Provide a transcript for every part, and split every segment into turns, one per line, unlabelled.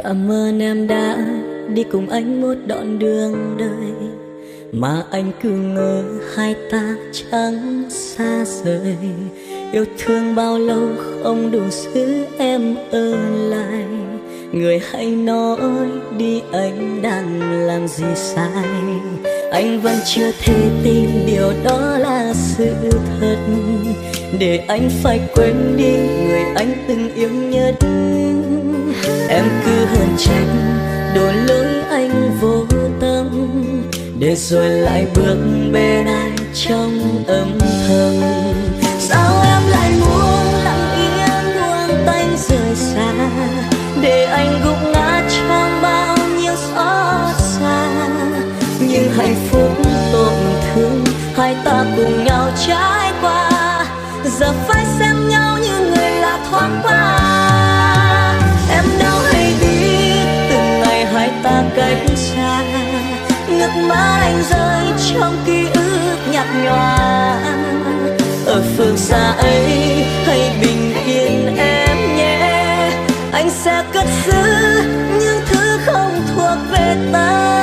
Cảm ơn em đã đi cùng anh một đoạn đường đời, mà anh cứ ngỡ hai ta chẳng xa rời. Yêu thương bao lâu không đủ giữ em ở lại. Người hãy nói đi anh đang làm gì sai. Anh vẫn chưa thể tin điều đó là sự thật, để anh phải quên đi người anh từng yêu nhất. Em cứ hờn trách đổ lỗi anh vô tâm, để rồi lại bước bên ai trong âm thầm. Sao em lại muốn lặng yên buông tay rời xa, để anh gục ngã trong bao nhiêu xót xa. Nhưng hạnh phúc tổn thương hai ta cùng nhau trải qua, giờ phải xem nhau như người lạ thoáng qua. Em đâu hay biết từng ngày hai ta cách xa, nước mắt anh rơi trong ký ức nhạt nhòa. Ở phương xa ấy hãy bình yên em nhé, anh sẽ cất giữ những thứ không thuộc về ta.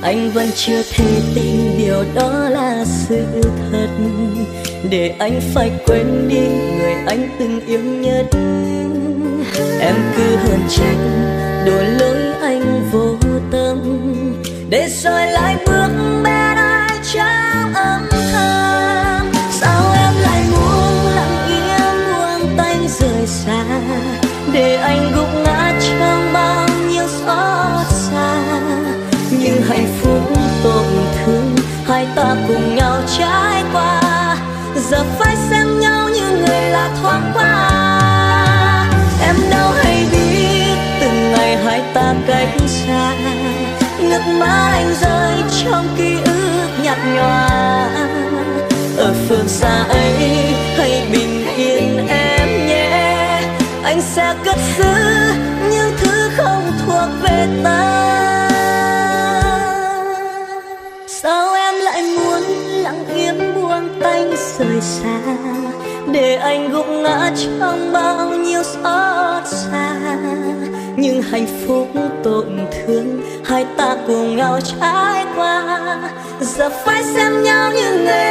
Anh vẫn chưa thể tin điều đó là sự thật, để anh phải quên đi người anh từng yêu nhất. Em cứ hờn trách đổ lỗi anh vô tâm, để rồi lại bước bên ai trong âm thầm. Sao em lại muốn lặng yên buông tay rời xa, để anh gục ngã trong bao nhiêu xót xa. Nhưng hạnh phúc tổn thương hai ta cùng nhau trải qua, giờ phải xem nhau như người lạ thoáng qua. Em đâu hay biết từng ngày hai ta cách xa, nước mắt anh rơi trong ký ức nhạt nhòa. Ở phương xa ấy hãy bình yên em nhé, anh sẽ cất giữ những thứ không thuộc về ta. Sao em lại muốn lặng yên buông tay rời xa, để anh gục ngã trong bao nhiêu xót xa. Nhưng hạnh phúc tổn thương hai ta cùng nhau trải qua, giờ phải xem nhau như người